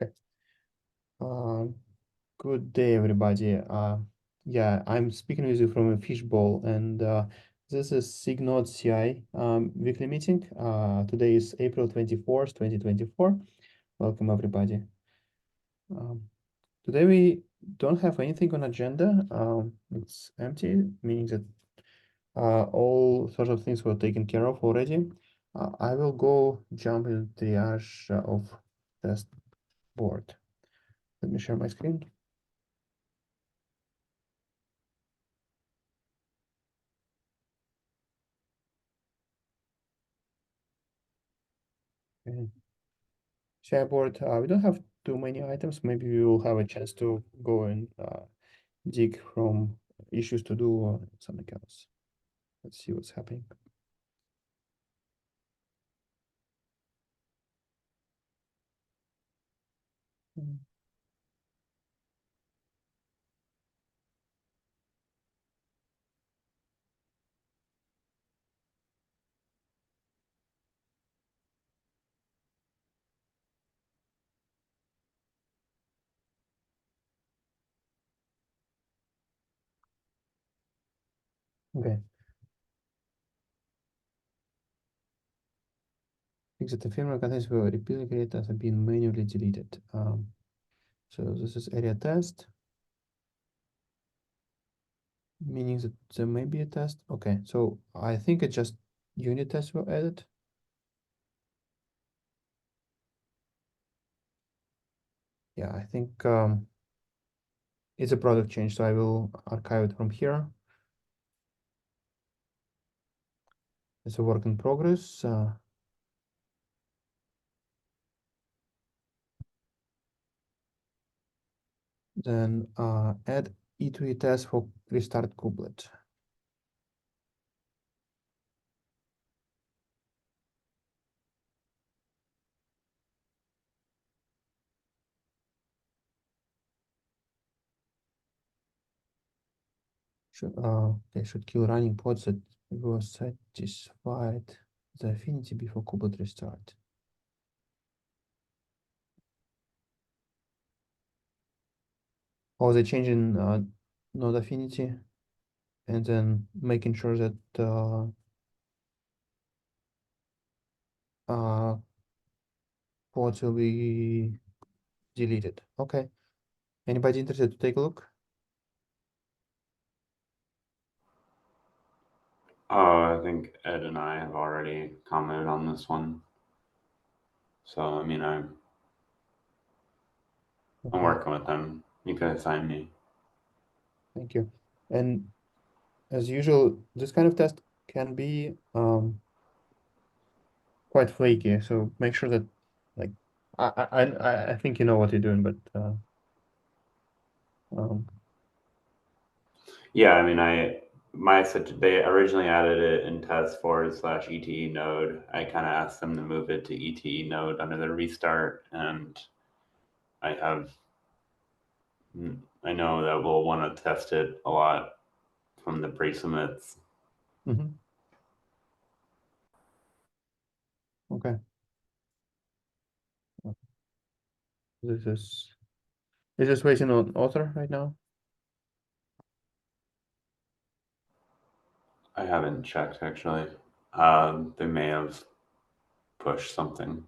Okay. Uh, Good day, everybody. Yeah, I'm speaking with you from a fishbowl, and this is SIG Node CI weekly meeting. Today is April 24th, 2024. Welcome, everybody. Today we don't have anything on agenda. It's empty, meaning that all sorts of things were taken care of already. I will go jump into triage of test board. Let me share my screen. Okay. Shareboard, we don't have too many items. Maybe we will have a chance to go and dig from issues to do or something else. Let's see what's happening. Okay. Fix that the firmware contains were repeatedly created have been manually deleted. So this is area test, meaning that there may be a test. Okay, so I think it just unit tests were added. Yeah, I think it's a product change, so I will archive it from here. It's a work in progress. Then add E2E test for restart kubelet. Should kill running pods that were satisfied the affinity before kubelet restart. Or they changing node affinity and then making sure that pods will be deleted. Okay. Anybody interested to take a look? I think Ed and I have already commented on this one. So, I mean, I'm working with them. You can assign me. Thank you. And as usual, this kind of test can be quite flaky, so make sure that, like, I think you know what you're doing, but Yeah, I mean, they originally added it in test forward/ETE node. I kind of asked them to move it to ETE node under the restart, and I know that we'll want to test it a lot from the pre-submits. Okay. Is this waiting on author right now? I haven't checked actually. They may have pushed something.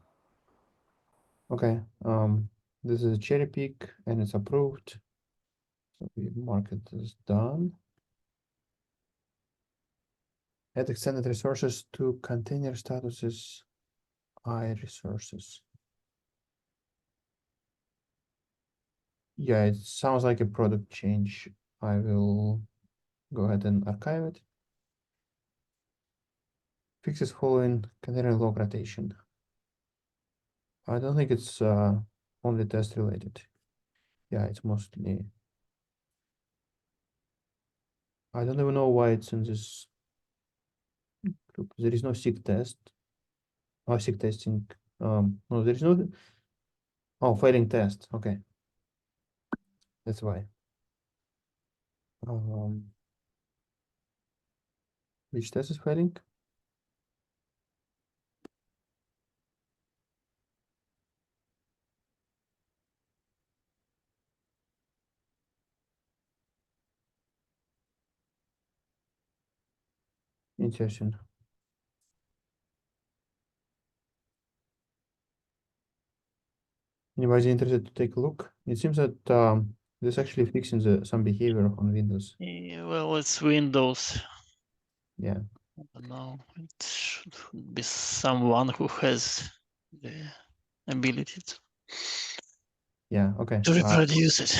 Okay. This is a cherry pick and it's approved. So we mark it as done. Add extended resources to container statuses I resources. Yeah, it sounds like a product change. I will go ahead and archive it. Fixes following container log rotation. I don't think it's only test related. Yeah, it's mostly. I don't even know why it's in this group. There is no SIG test. Oh, SIG testing. No, there is no. Oh, failing test. Okay, that's why. Which test is failing? Interesting. Anybody interested to take a look? It seems that this actually fixing some behavior on Windows. Yeah, well, it's Windows. Yeah. I don't know. It should be someone who has the ability Yeah. Okay. to reproduce it.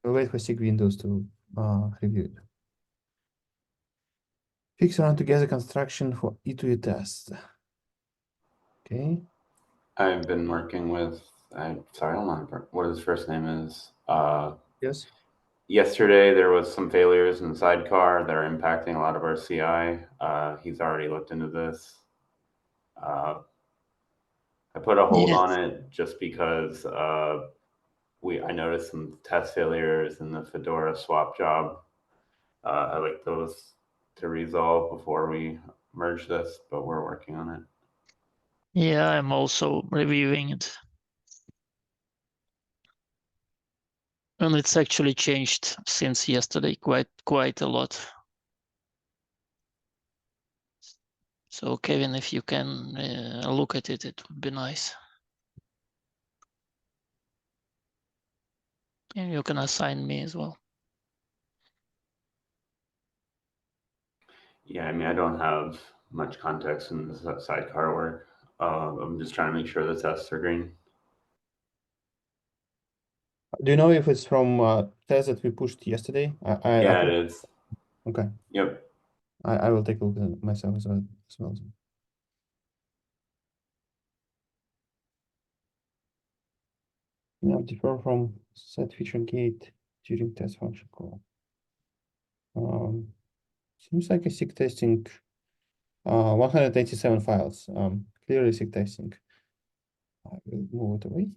We'll wait for SIG Windows to review it. Fix run together construction for E2E test. Okay. I've been working with, sorry, I don't remember what his first name is. Yes. Yesterday, there was some failures in the sidecar that are impacting a lot of our CI. He's already looked into this. I put a hold Yeah. on it just because I noticed some test failures in the Fedora swap job. I like those to resolve before we merge this, but we're working on it. Yeah, I'm also reviewing it. And it's actually changed since yesterday quite a lot. So Kevin, if you can look at it, it would be nice. And you can assign me as well. Yeah, I mean, I don't have much context in the sidecar work. I'm just trying to make sure the tests are green. Do you know if it's from test that we pushed yesterday? I Yeah, it is. Okay. Yep. I will take a look at it myself as well. Now defer from set feature gate during test function call. Seems like a SIG testing 187 files. Clearly SIG testing. I will move it away.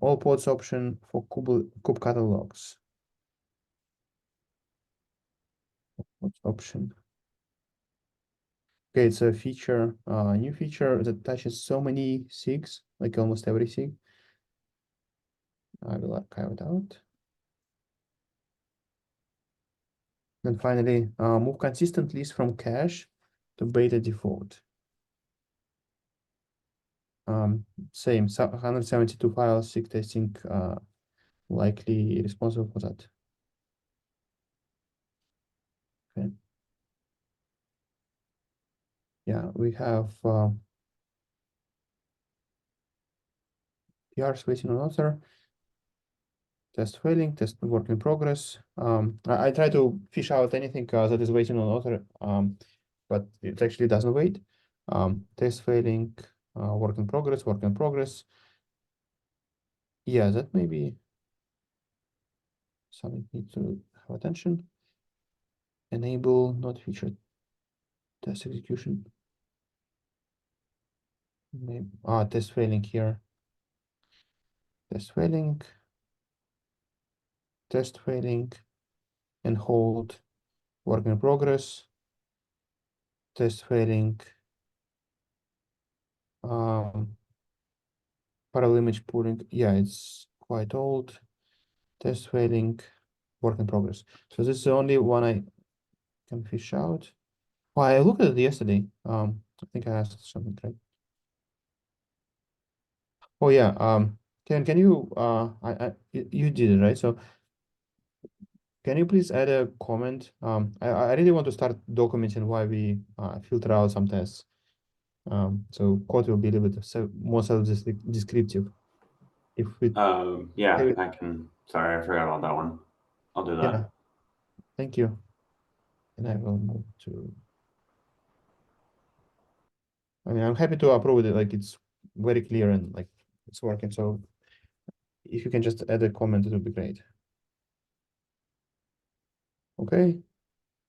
All pods option for kube catalogs. Pods option. Okay, it's a feature, new feature that touches so many SIGs, like almost every SIG. I will archive it out. And finally, move consistent list from cache to beta default. Same, 172 files, SIG testing likely responsible for that. Okay. Yeah, we have PRs waiting on author. Test failing, test work in progress. I try to fish out anything that is waiting on author, but it actually doesn't wait. Test failing, work in progress, work in progress. Yeah, that may be something need to have attention. Enable not featured test execution. Maybe, test failing here. Test failing, and hold work in progress. Test failing. Parallel image pooling. Yeah, it's quite old. Test failing, work in progress. So this is the only one I can fish out. Well, I looked at it yesterday. I think I asked something, right? Oh yeah. Can you you did it, right? So can you please add a comment? I really want to start documenting why we filter out some tests. So code will be a little bit more self-descriptive. If we Yeah, I can. Sorry, I forgot about that one. I'll do that. Yeah, thank you. And I will move to. I mean, I'm happy to approve it. Like it's very clear and like it's working. So if you can just add a comment, it would be great. Okay.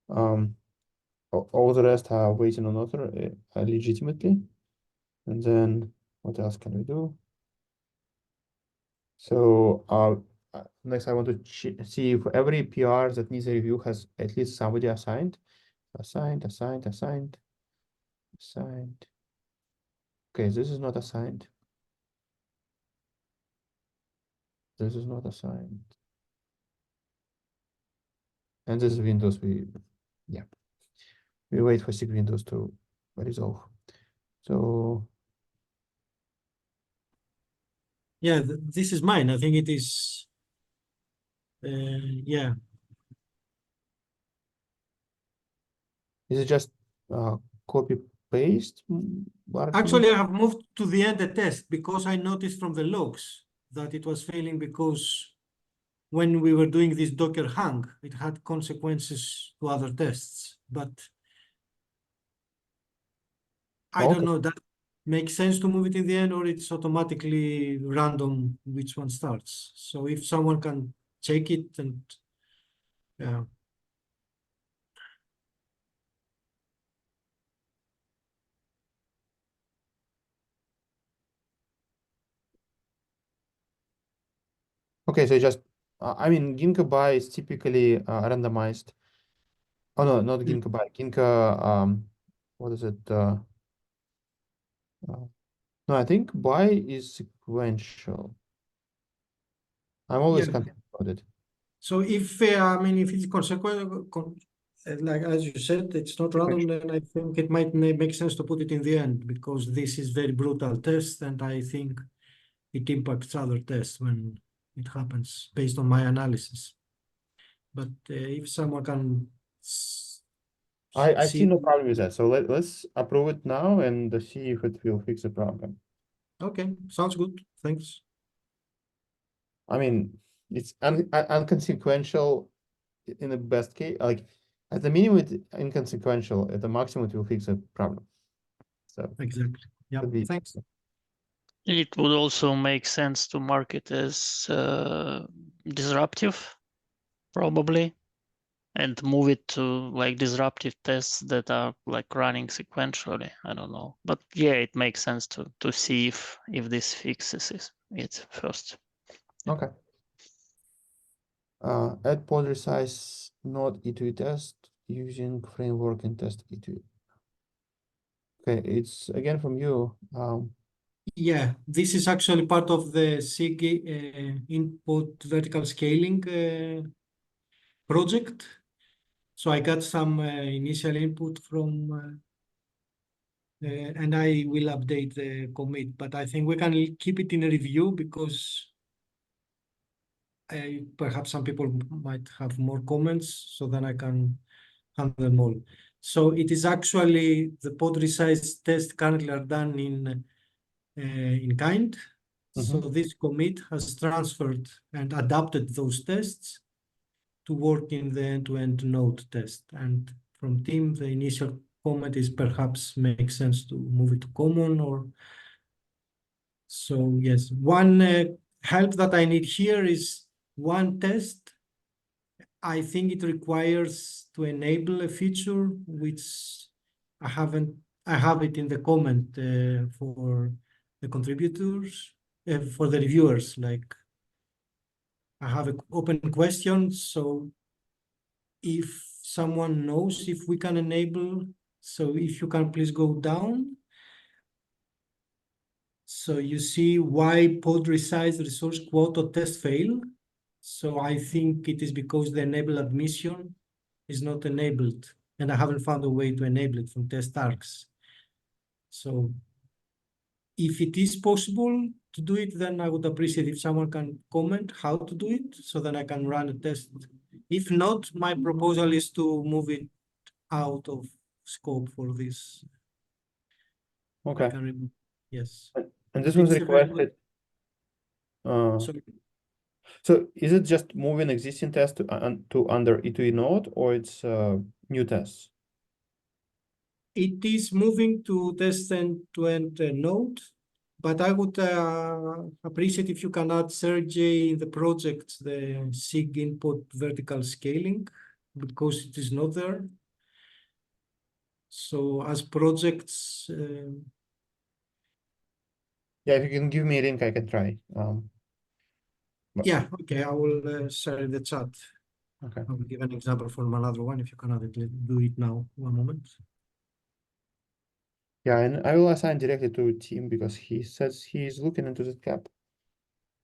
All the rest are waiting on author legitimately. And then what else can we do? So next I want to see if every PR that needs a review has at least somebody assigned. Assigned. Okay, this is not assigned. This is not assigned. And this is Windows. We wait for SIG Windows to resolve. So Yeah, this is mine. I think it is. Yeah. is it just copy paste? Actually, I have moved to the end the test because I noticed from the logs that it was failing because when we were doing this Docker hang, it had consequences to other tests. But I don't know, that makes sense to move it in the end, or it's automatically random which one starts. So if someone can check it and yeah. Okay, so just I mean Ginkgo BY is typically randomized. Oh no, not Ginkgo BY. Ginkgo what is it? No, I think BY is sequential. I'm always Yeah. confused about it. So if I mean if it's consequent, like as you said, it's not random, then I think it might make sense to put it in the end because this is very brutal test, and I think it impacts other tests when it happens based on my analysis. But if someone can I see see, no problem with that. So let's approve it now and see if it will fix the problem. okay, sounds good. Thanks. I mean, it's inconsequential in the best case. Like at the minimum, it's inconsequential. At the maximum, it will fix the problem. So Exactly. Yeah. could be. Thanks. It would also make sense to mark it as disruptive, probably, and move it to like disruptive tests that are like running sequentially. I don't know, but yeah, it makes sense to see if this fixes it first. Okay. Add pod resize node E2E test using framework and test E2E. Okay, it's again from you. Yeah, this is actually part of the SIG input vertical scaling project. So I got some initial input from, and I will update the commit, but I think we can keep it in a review because perhaps some people might have more comments, so then I can handle them all. So it is actually the pod resize test currently are done in kind. So this commit has transferred and adapted those tests to work in the end-to-end node test. And from team, the initial comment is perhaps makes sense to move it to common or so. Yes, one help that I need here is one test. I think it requires to enable a feature which I haven't. I have it in the comment for the contributors, for the reviewers. Like I have an open question, so if someone knows if we can enable, so if you can please go down. So you see why pod resize resource quote test fail. So I think it is because the enable admission is not enabled, and I haven't found a way to enable it from test args. So if it is possible to do it, then I would appreciate if someone can comment how to do it, so then I can run a test. If not, my proposal is to move it out of scope for this. Okay. Yes. And this was requested. Sorry. So is it just moving existing test to under E2E node, or it's new tests? It is moving to test end-to-end node, but I would appreciate if you can add Sergey in the project, the SIG input vertical scaling, because it is not there. So as projects, Yeah, if you can give me a link, I can try. yeah, okay, I will share in the chat. Okay. I will give an example from another one if you can add it. Do it now. One moment. Yeah, and I will assign directly to Tim because he says he's looking into this gap.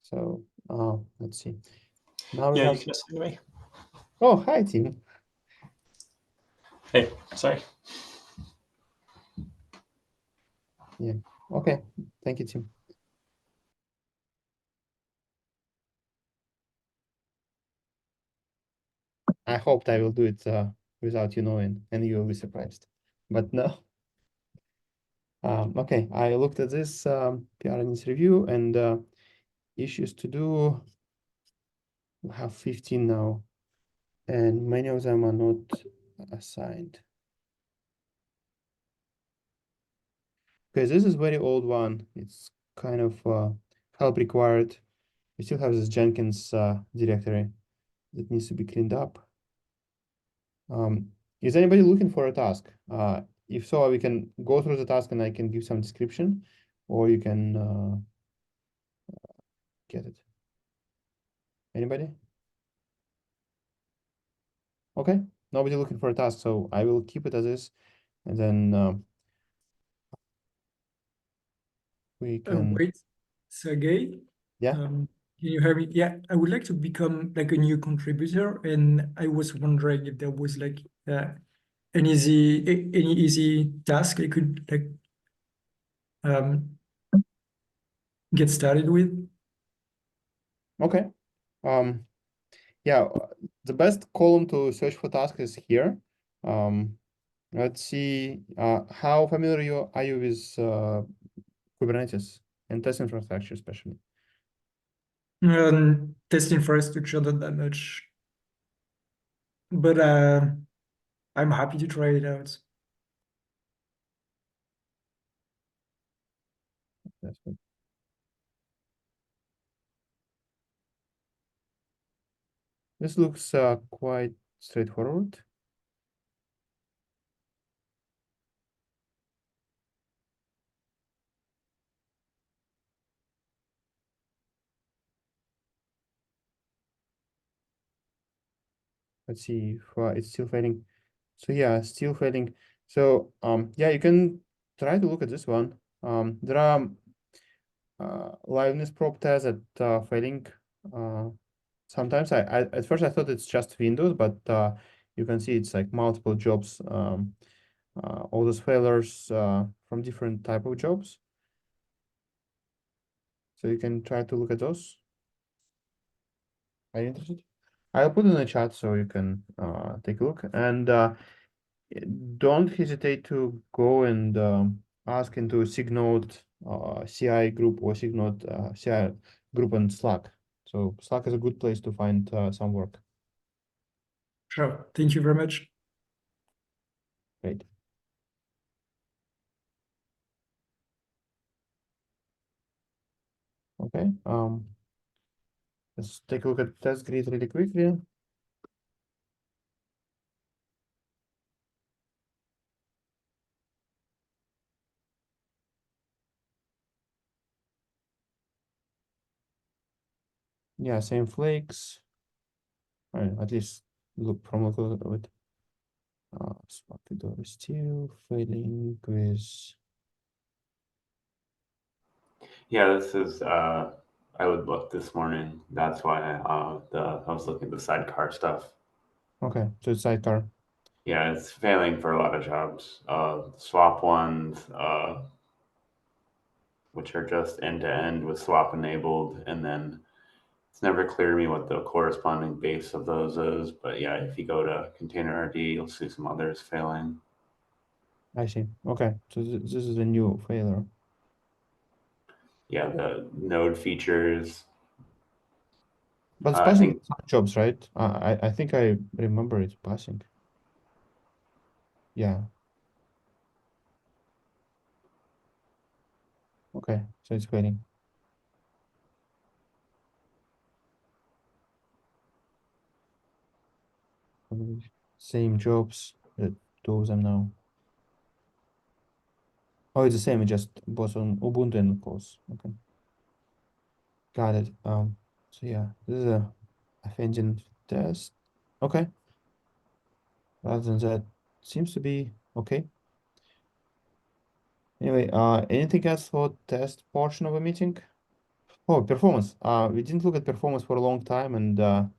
So let's see. Now we Yeah, have. you can assign me. Oh, hi, Tim. Hey, sorry. Yeah. Okay. Thank you, Tim. I hoped I will do it without you knowing, and you will be surprised. But no. Okay, I looked at this PR needs review and issues to do. We have 15 now, and many of them are not assigned. Okay, this is very old one. It's kind of help required. We still have this Jenkins directory that needs to be cleaned up. Is anybody looking for a task? If so, we can go through the task and I can give some description, or you can get it. Anybody? Okay, nobody looking for a task, so I will keep it as is, and then we can. Wait, Sergey, Yeah. can you hear me? Yeah, I would like to become like a new contributor, and I was wondering if there was like any easy task I could like get started with. Okay. Yeah, the best column to search for task is here. Let's see. How familiar are you with Kubernetes and test infrastructure, especially? Test infrastructure, not that much, but I'm happy to try it out. That's good. This looks quite straightforward. Let's see if it's still failing. So yeah, still failing. So yeah, you can try to look at this one. There are liveness probe tests that failing. Sometimes I at first I thought it's just Windows, but you can see it's like multiple jobs. All those failures from different type of jobs. So you can try to look at those. Are you interested? I'll put it in the chat so you can take a look, and don't hesitate to go and ask into SIG Node CI group or SIG Node CI group on Slack. So Slack is a good place to find some work. Sure, thank you very much. Great. Okay. Let's take a look at test grid really quickly. Yeah, same flakes. At least look from a look of it. Swap door is still failing with. Yeah, this is. I would look this morning. That's why I was looking at the sidecar stuff. Okay, so it's sidecar. Yeah, it's failing for a lot of jobs. Swap ones, which are just end to end with swap enabled, and then it's never clear to me what the corresponding base of those is. But yeah, if you go to container RD, you'll see some others failing. I see. Okay, so this is a new failure. Yeah, the node features. But it's I passing think some jobs, right? I think I remember it passing. Yeah. Okay, so it's failing. Same jobs. Two of them now. Oh, it's the same. It just both on Ubuntu and of course. Okay. Got it. So yeah, this is a engine test. Okay. Rather than that, seems to be okay. Anyway, anything else for test portion of a meeting? Oh, performance. We didn't look at performance for a long time, and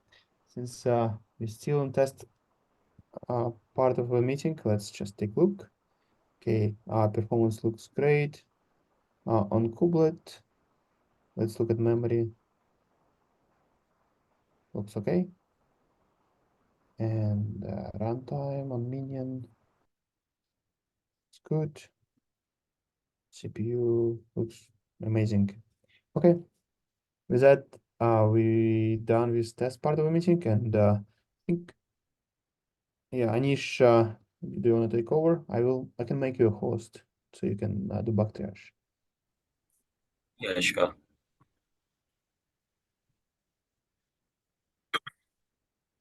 since we're still in test part of the meeting. Let's just take a look. Okay, performance looks great. On kubelet, let's look at memory. Looks okay. And runtime on Minion. It's good. CPU looks amazing. Okay. With that, we done with test part of the meeting, and I think, yeah, Anish, do you want to take over? I can make you a host so you can do bug triage. Yeah, sure.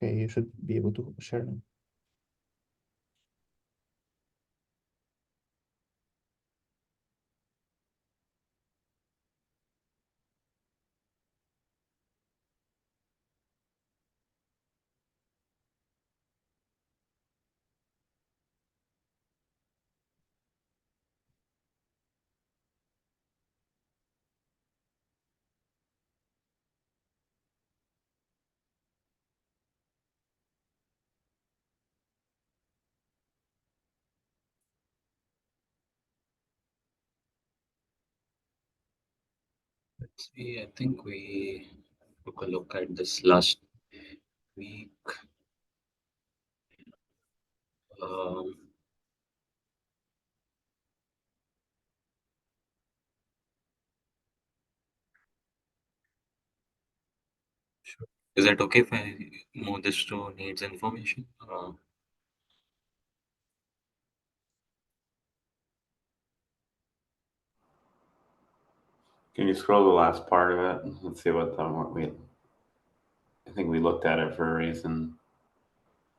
Okay, you should be able to share now. Let's see, I think we took a look at this last week. Sure. Is that okay if I move this to needs information? Can you scroll the last part of it? Let's see what I think we looked at it for a reason.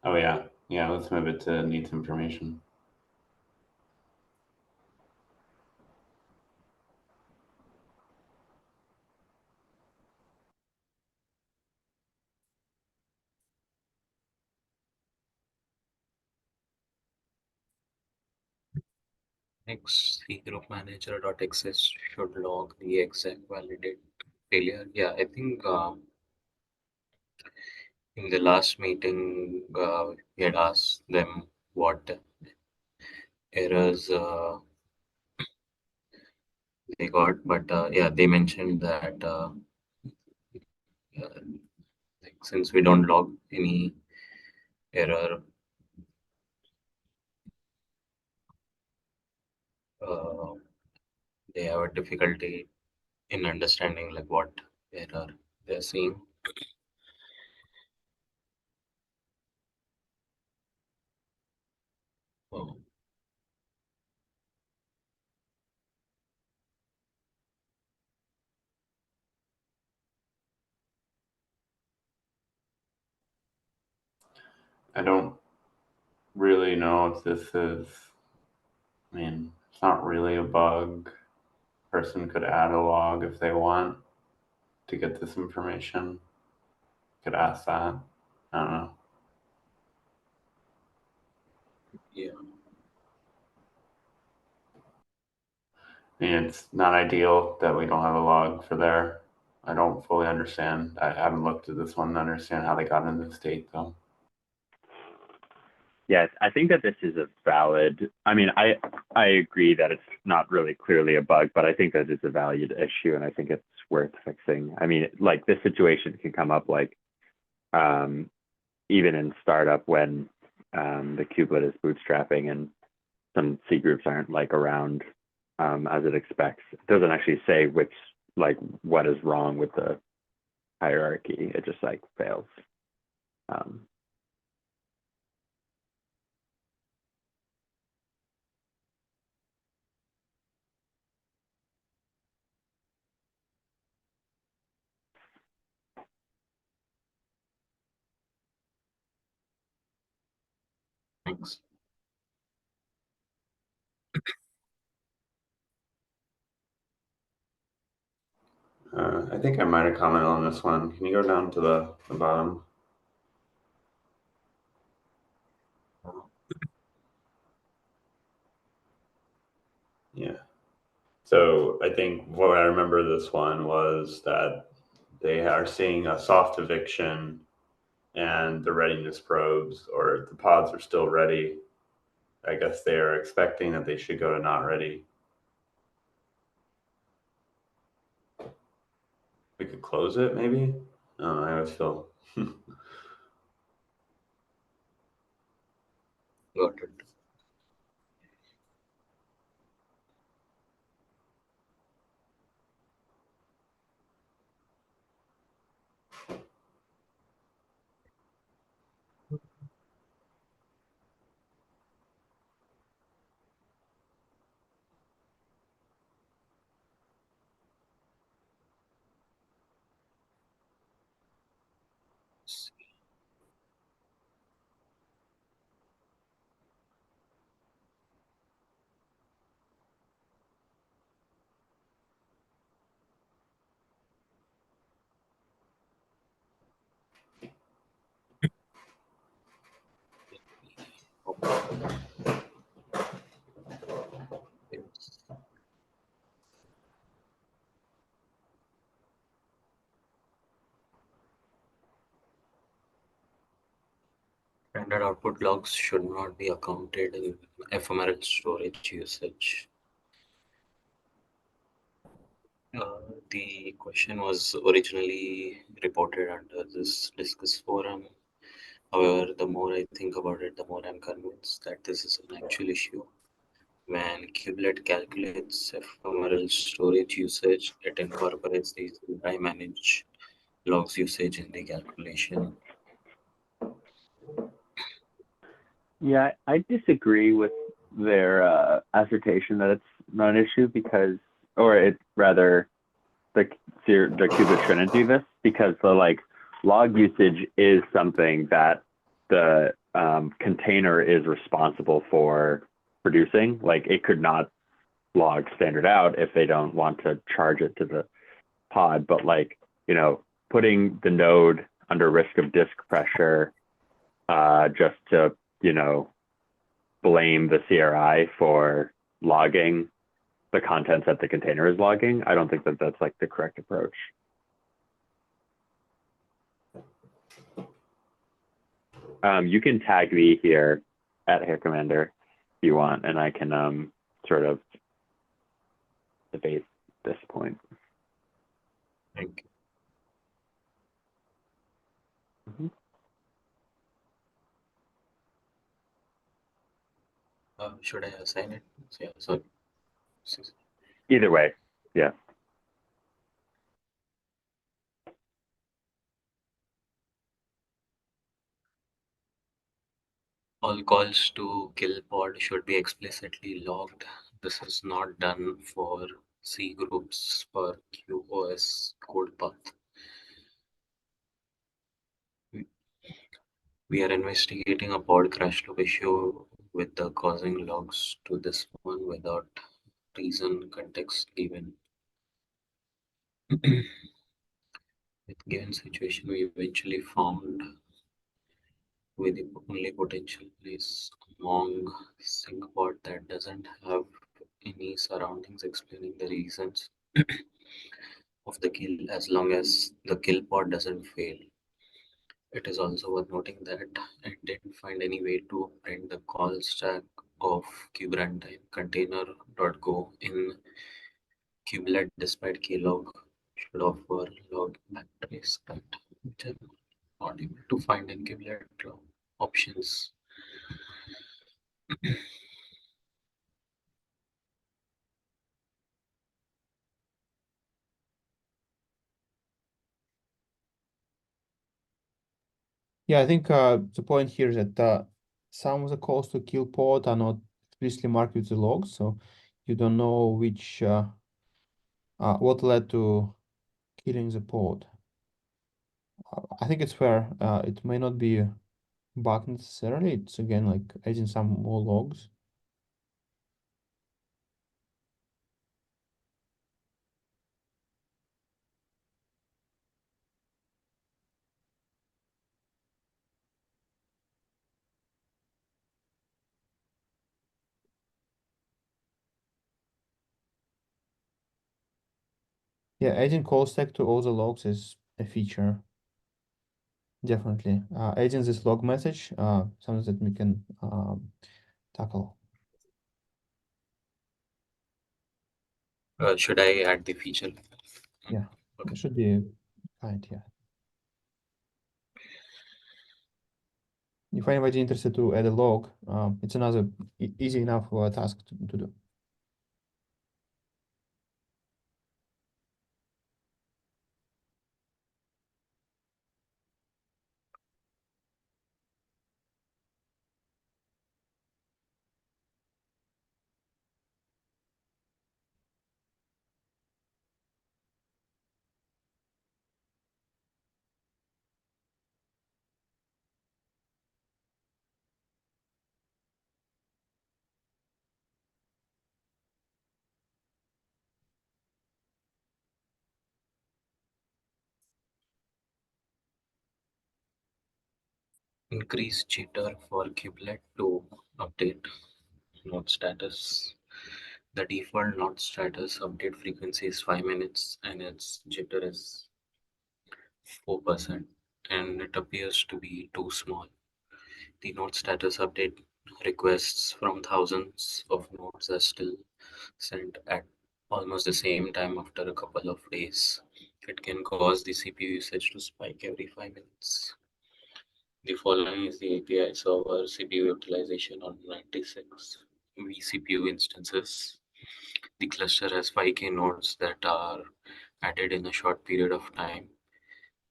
Oh yeah, let's move it to needs information. Next, C group manager.xs should log the exact validate failure. Yeah, I think in the last meeting, we had asked them what errors they got, but yeah, they mentioned that like, since we don't log any error, they have a difficulty in understanding like what error they're seeing. Oh. I don't really know if this is, I mean, it's not really a bug. Person could add a log if they want to get this information. Could ask that. I don't know. Yeah. I mean, it's not ideal that we don't have a log for there. I don't fully understand. I haven't looked at this one to understand how they got into the state though. Yes, I think that this is a valid, I mean, I agree that it's not really clearly a bug, but I think that it's a valid issue and I think it's worth fixing. I mean, like this situation can come up like even in startup when the kubelet is bootstrapping and some C groups aren't like around as it expects. It doesn't actually say which, like what is wrong with the hierarchy. It just like fails. Thanks. I think I might have commented on this one. Can you go down to the bottom? Yeah. So I think what I remember this one was that they are seeing a soft eviction and the readiness probes, or the pods are still ready. I guess they are expecting that they should go to not ready. We could close it, maybe? I always feel. Got it. Yes. Standard output logs should not be accounted in ephemeral storage usage. The question was originally reported under this Discuss forum. However, the more I think about it, the more I'm convinced that this is an actual issue. When Kubelet calculates ephemeral storage usage, it incorporates these I manage logs usage in the calculation. Yeah, I disagree with their assertion that it's not an issue because, or it rather, the Kubernetes shouldn't do this because the like log usage is something that the container is responsible for producing. Like it could not log standard out if they don't want to charge it to the pod, but like, you know, putting the node under risk of disk pressure just to, you know, blame the CRI for logging the contents that the container is logging, I don't think that that's like the correct approach. You can tag me here at Hair Commander if you want, and I can sort of debate this point. Thank you. Should I assign it? Yeah, sorry. Either way, yeah. All calls to kill pod should be explicitly logged. This is not done for C groups for QoS code path. We are investigating a pod crash loop issue with the causing logs to this one without reason context given. With given situation, we eventually found with the only potential place among sync pod that doesn't have any surroundings explaining the reasons of the kill as long as the kill pod doesn't fail. It is also worth noting that I didn't find any way to print the call stack of kuberuntime container.go in kubelet despite klog should offer log backtrace that which I'm not able to find in kubelet options. Yeah, I think the point here is that some of the calls to kill pod are not explicitly marked with the logs, so you don't know which what led to killing the pod. I think it's fair. It may not be a bug necessarily. It's again like adding some more logs. Yeah, adding call stack to all the logs is a feature. definitely. Adding this log message, something that we can tackle. Should I add the feature? Yeah, Okay. it should be fine. Yeah. If anybody interested to add a log, it's another easy enough task to do. Increase jitter for kubelet to update node status. The default node status update frequency is 5 minutes and its jitter is 4%, and it appears to be too small. The node status update requests from thousands of nodes are still sent at almost the same time after a couple of days. It can cause the CPU usage to spike every 5 minutes. The following is the API server CPU utilization on 96 vCPU instances. The cluster has 5K nodes that are added in a short period of time.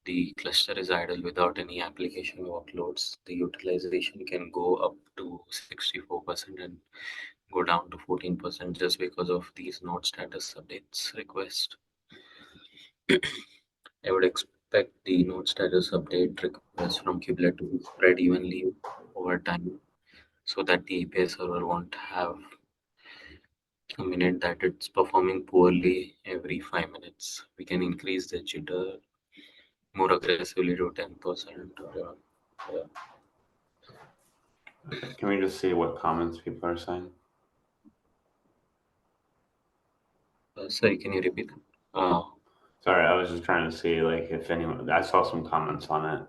The cluster is idle without any application workloads. The utilization can go up to 64% and go down to 14% just because of these node status updates request. I would expect the node status update requests from kubelet to be spread evenly over time so that the API server won't have a minute that it's performing poorly every 5 minutes. We can increase the jitter more aggressively to 10%. Can we just see what comments people are saying? Sorry, can you repeat that? Sorry, I was just trying to see like if anyone. I saw some comments on it.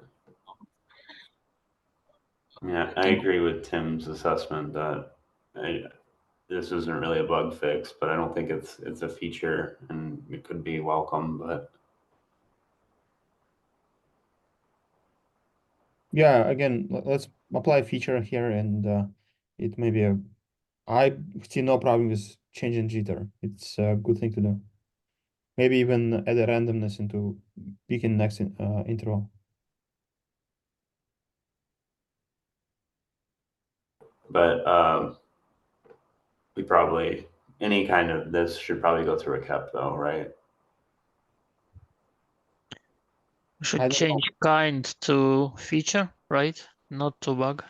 Yeah, I agree with Tim's assessment that this isn't really a bug fix, but I don't think it's a feature, and it could be welcome. But Yeah, again, let's apply a feature here, and it may be I see no problem with changing jitter. It's a good thing to do. Maybe even add a randomness into picking next interval. we probably any kind of this should probably go through a KEP though, right? We should I don't know. change kind to feature, right? Not to bug.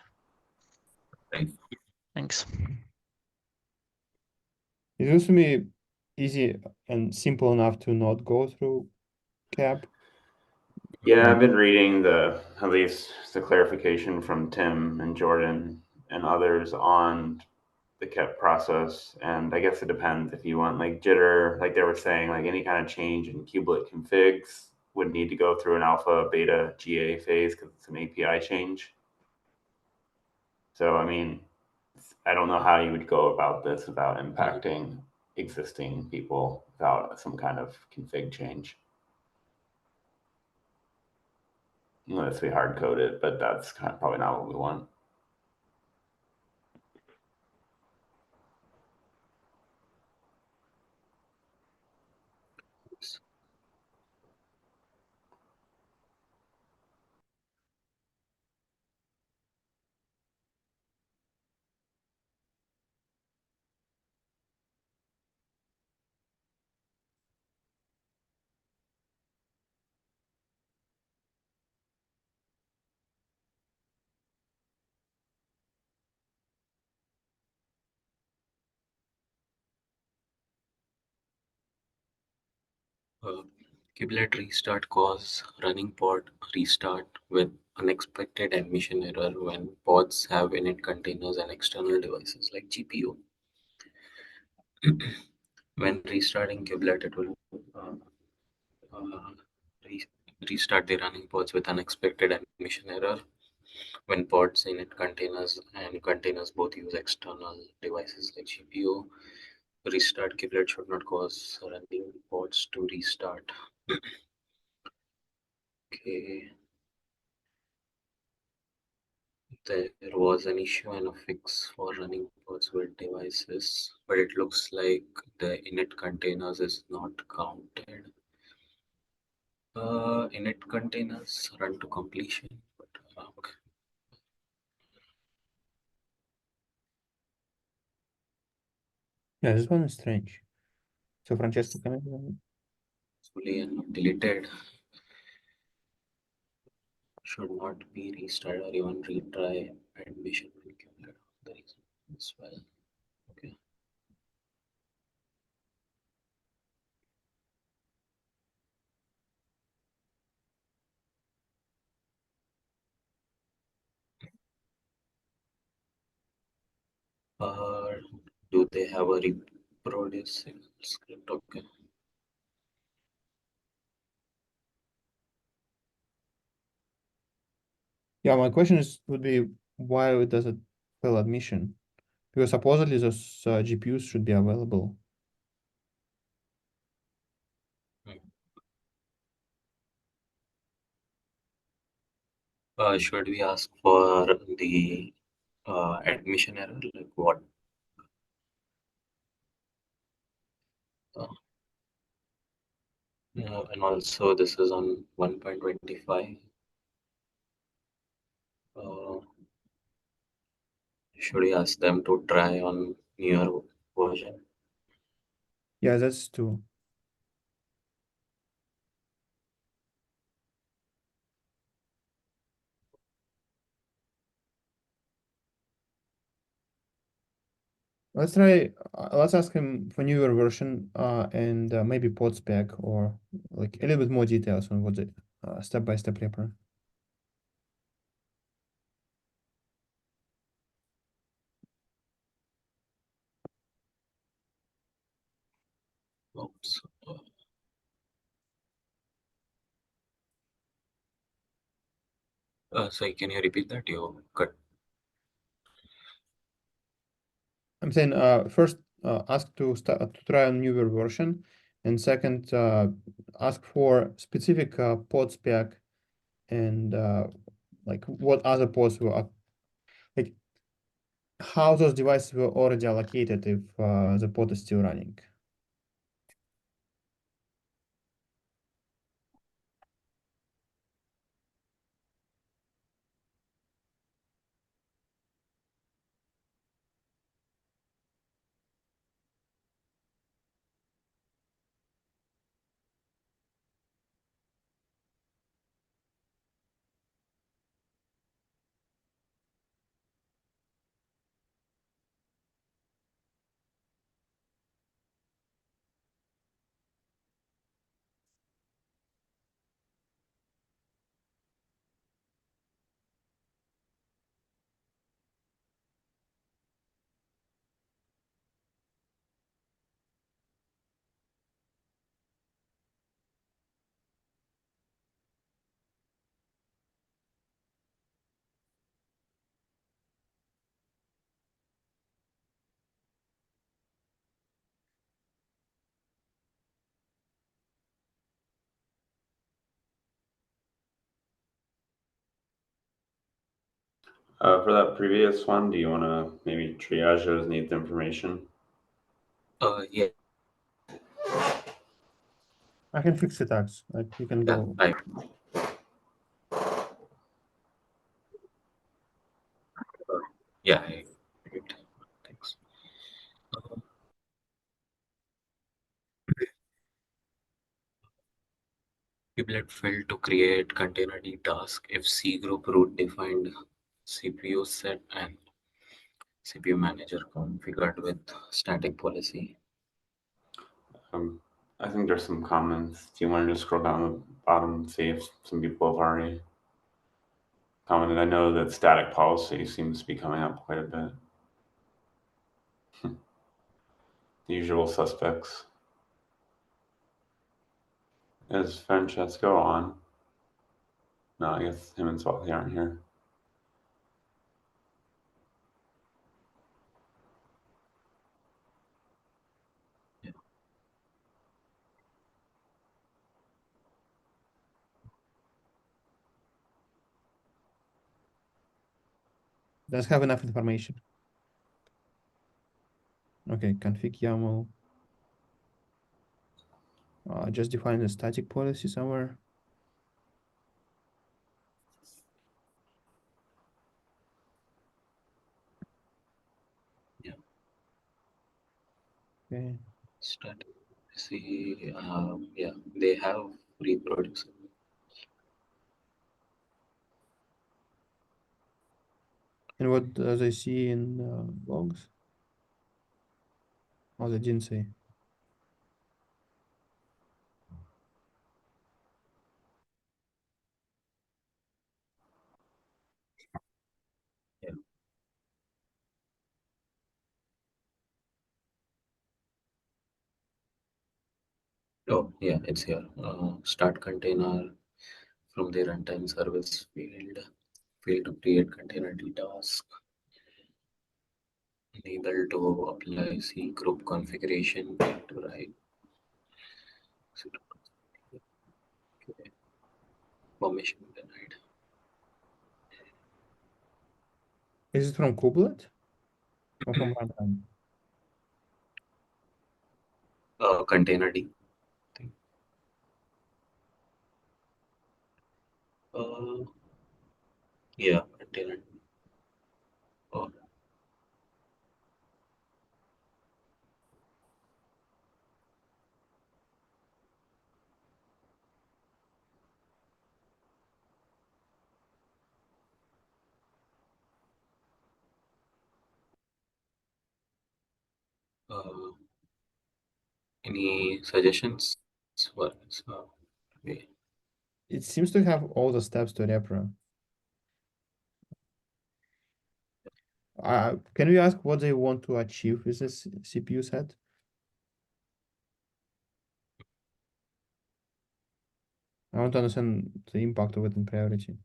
Right. Thanks. It seems to me easy and simple enough to not go through cap. Yeah, I've been reading at least the clarification from Tim and Jordan and others on the KEP process, and I guess it depends if you want like jitter, like they were saying, like any kind of change in kubelet configs would need to go through an alpha, beta, GA phase because it's an API change. So I mean, I don't know how you would go about this without impacting existing people without some kind of config change. Unless we hard code it, but that's kind of probably not what we want. Kubelet restart cause running pod restart with unexpected admission error when pods have init containers and external devices like GPU. When restarting kubelet, it will restart the running pods with unexpected admission error when pods init containers and containers both use external devices like GPU. Restart kubelet should not cause running pods to restart. Okay. There was an issue and a fix for running pods with devices, but it looks like the init containers is not counted. Init containers run to completion, but okay. Yeah, this one is strange. So Francesco, can I? Fully and not deleted. Should not be restarted or even retry admission when kubelet. The reason as well. Okay. Do they have a reproducible script? Okay. Yeah, my question would be why does it fail admission? Because supposedly those GPUs should be available. Should we ask for the admission error? Like what? And also this is on 1.25. Should we ask them to try on newer version? Yeah, that's true. Let's try. Let's ask him for newer version and maybe pod spec or like a little bit more details on what the step-by-step repro. Oops. So can you repeat that? You cut. I'm saying first ask to try a newer version, and second ask for specific pod spec and like what other pods were like how those devices were already allocated if the pod is still running. For that previous one, do you want to maybe triage those needs information? Yeah. I can fix it, Ax. Like you can go. Yeah. Thanks. Kubelet failed to create container D task if C group root defined CPU set and CPU manager configured with static policy. I think there's some comments. Do you want to just scroll down the bottom and see if some people have already commented? I know that static policy seems to be coming up quite a bit. The usual suspects. Is Francesco on? No, I guess him and Swati aren't here. Does have enough information. Okay, config YAML. Just define a static policy somewhere. Yeah. Okay. Start. See, yeah, they have reproducible. And what does I see in logs? Oh, they didn't say. Yeah. Oh, yeah, it's here. Start container from the runtime service field to create container task. Enable to apply C group configuration to write. Okay. Permission denied. Is it from kubelet or from runtime? Container D. Yeah, container. Oh, any suggestions? Well, okay. It seems to have all the steps to repro. Can we ask what they want to achieve with this CPU set? I want to understand the impact of it in priority.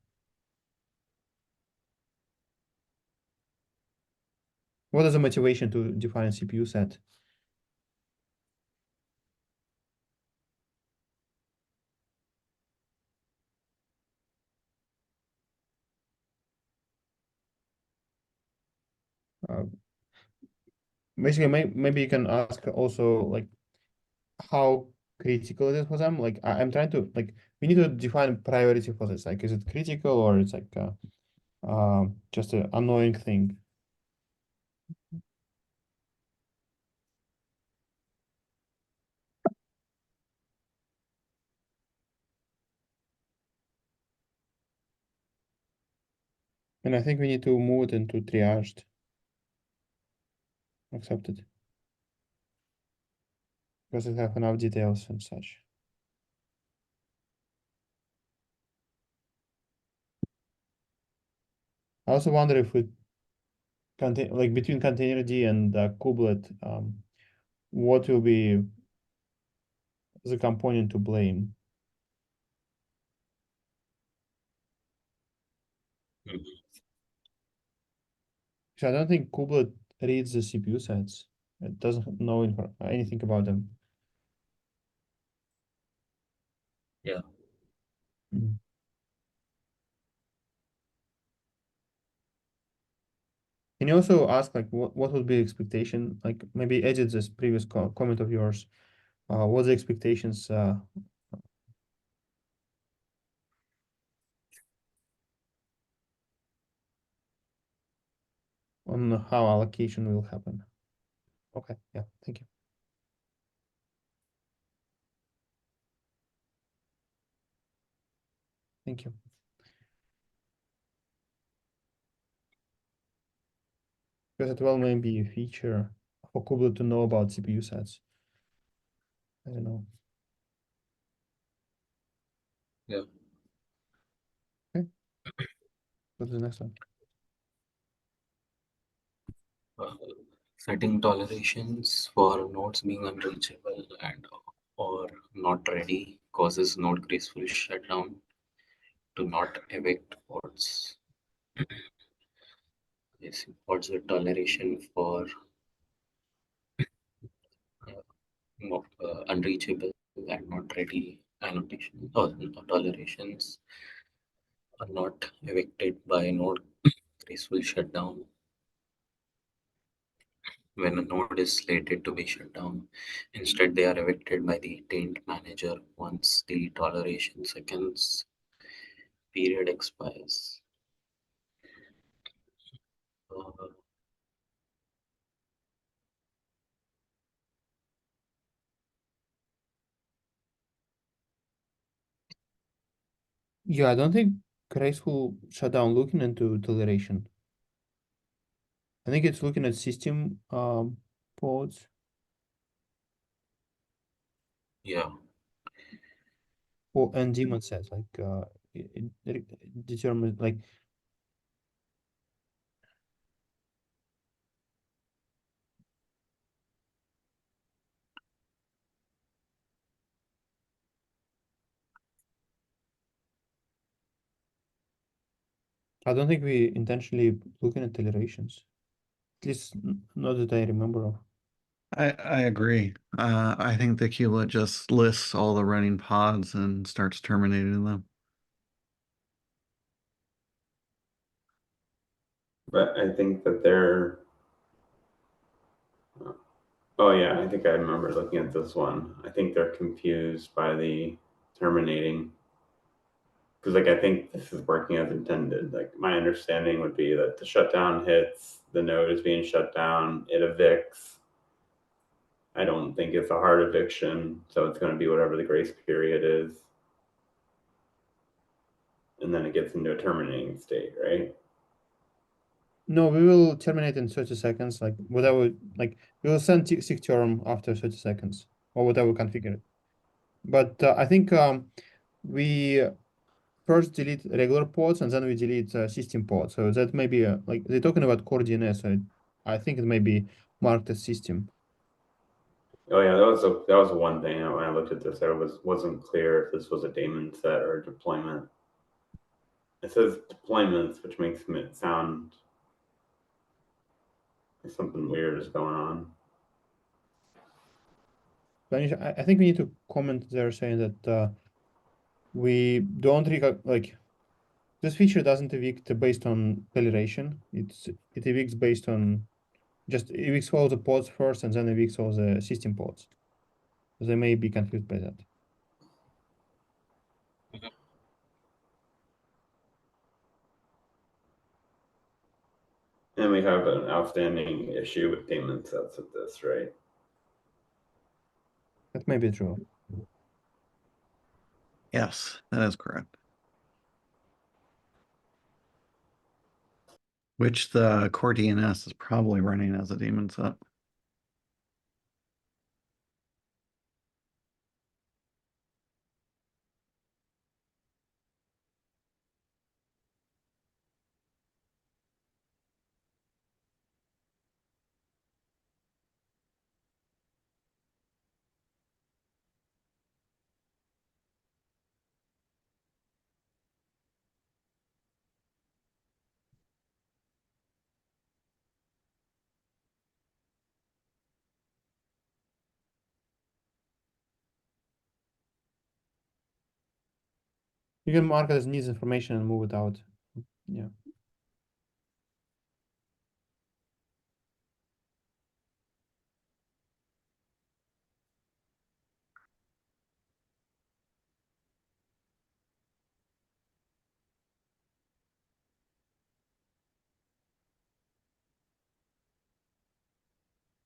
What is the motivation to define a CPU set? Basically, maybe you can ask also like how critical it is for them. Like I'm trying to like we need to define priority for this. Like, is it critical or it's like just an annoying thing? And I think we need to move it into triaged. Accepted. Because it have enough details and such. I also wonder if we contain like between container D and kubelet, what will be the component to blame? Mhm. So I don't think kubelet reads the CPU sets. It doesn't know anything about them. Yeah. Mhm. Can you also ask like what would be expectation? Like maybe edit this previous comment of yours. What's the expectations on how allocation will happen? Okay, yeah, thank you. Thank you. Because it will maybe a feature for kubelet to know about CPU sets. I don't know. Yeah. Okay. What's the next one? Setting tolerations for nodes being unreachable and or not ready causes node graceful shutdown. to not evict pods. Yes, pods with toleration for unreachable and not ready annotation or tolerations are not evicted by node graceful shutdown. When a node is slated to be shut down, instead they are evicted by the taint manager once the toleration seconds period expires. Uh, Yeah, I don't think graceful shutdown looking into toleration. I think it's looking at system pods. yeah, Or and daemon sets like it determines like I don't think we intentionally looking at tolerations. At least not that I remember of. I agree. I think the kubelet just lists all the running pods and starts terminating them. But I think that they're. Oh yeah, I think I remember looking at this one. I think they're confused by the terminating. Because like I think this is working as intended. Like my understanding would be that the shutdown hits, the node is being shut down, it evicts. I don't think it's a hard eviction, so it's going to be whatever the grace period is. And then it gets into a terminating state, right? No, we will terminate in 30 seconds, like whatever, like we will send SIG term after 30 seconds or whatever configured. But I think we first delete regular pods and then we delete system pods. So that may be like they're talking about core DNS. So I think it may be marked as system. Oh yeah, that was one thing when I looked at this, I wasn't clear if this was a daemon set or a deployment. It says deployments, which makes it sound like something weird is going on. I think we need to comment there saying that we don't like this feature doesn't evict based on toleration. It evicts based on just evicts all the pods first and then evicts all the system pods. They may be confused by that. And we have an outstanding issue with daemon sets with this, right? That may be true. Yes, that is correct. Which the core DNS is probably running as a daemon set. You can mark it as needs information and move it out. Yeah.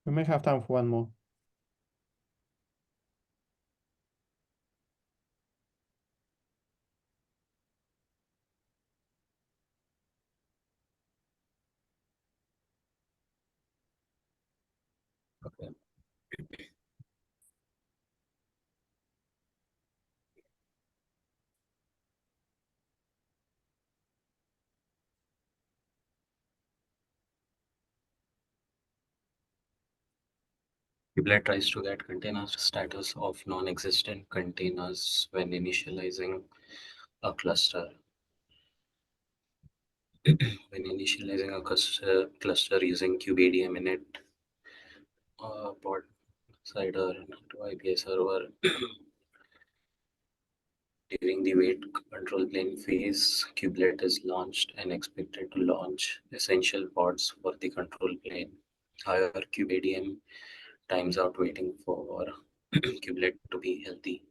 We may have time for one more. okay. Kubelet tries to get container status of non-existent containers when initializing a cluster. when initializing a cluster using kubeadm init pod cider to API server during the wait control plane phase, kubelet is launched and expected to launch essential pods for the control plane. However, kubeadm times out waiting for kubelet to be healthy.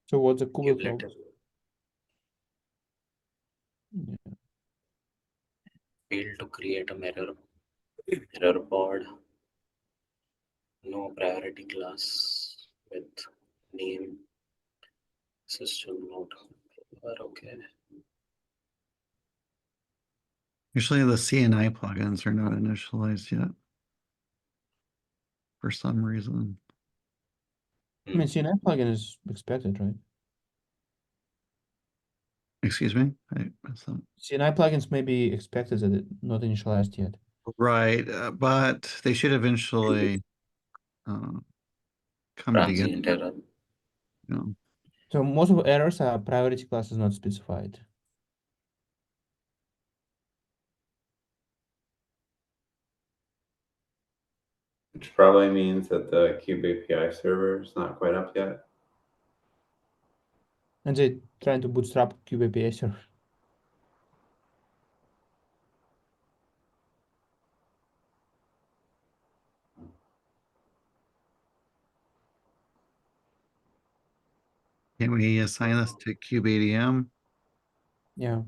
So what's the kubelet Kubelet log? Yeah. failed to create a mirror pod, no priority class with name system node. Okay. Usually the CNI plugins are not initialized yet for some reason. I mean, CNI plugin is expected, right? Excuse me? I missed that. CNI plugins may be expected that it not initialized yet. Right, but they should eventually come together. Transient error. You know. So most of errors are priority classes not specified. Which probably means that the Kube API server is not quite up yet. And they're trying to bootstrap Kube API server. Can we assign this to kubeadm? Yeah.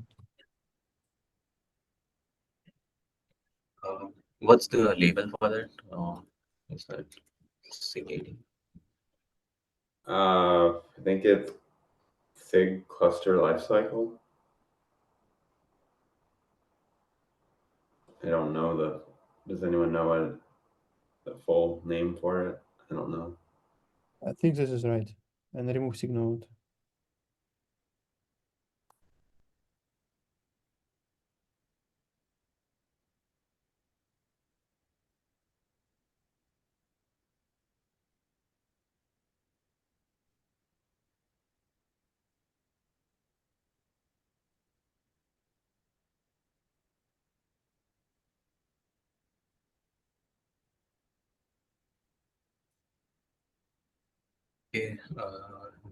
What's the label for that? Is that SIG I think it's SIG cluster lifecycle. I don't know does anyone know what the full name for it? I don't know. I think this is right. And remove SIG node. Okay,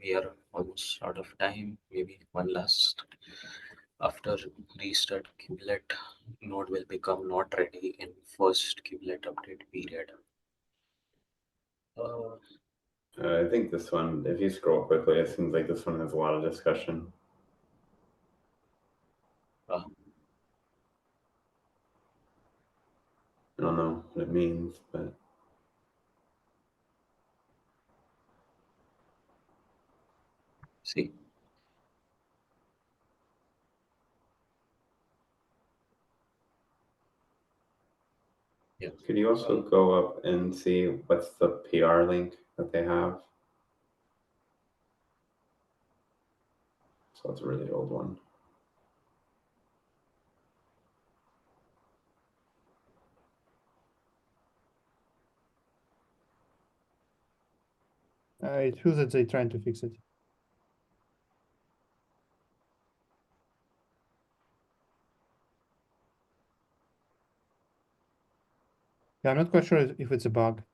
we are almost out of time. Maybe one last. After restart, kubelet node will become not ready in first kubelet update period. I think this one, if you scroll quickly, it seems like this one has a lot of discussion. I don't know what it means, but see. Yeah. Could you also go up and see what's the PR link that they have? So it's a really old one. It feels that they're trying to fix it. Yeah, I'm not quite sure if it's a bug.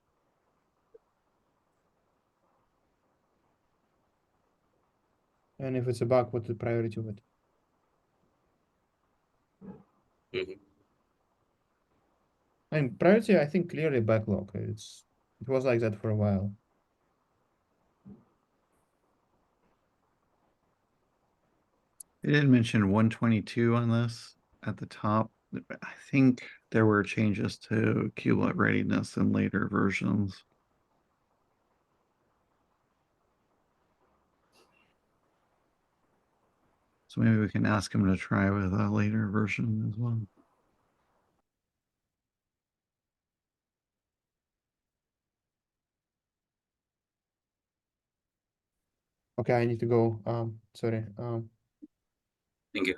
And if it's a bug, what's the priority of it? And priority, I think clearly backlog. It was like that for a while. They did mention 122 on this at the top. I think there were changes to kubelet readiness in later versions. So maybe we can ask him to try with a later version as well. Okay, I need to go. Sorry. Thank you.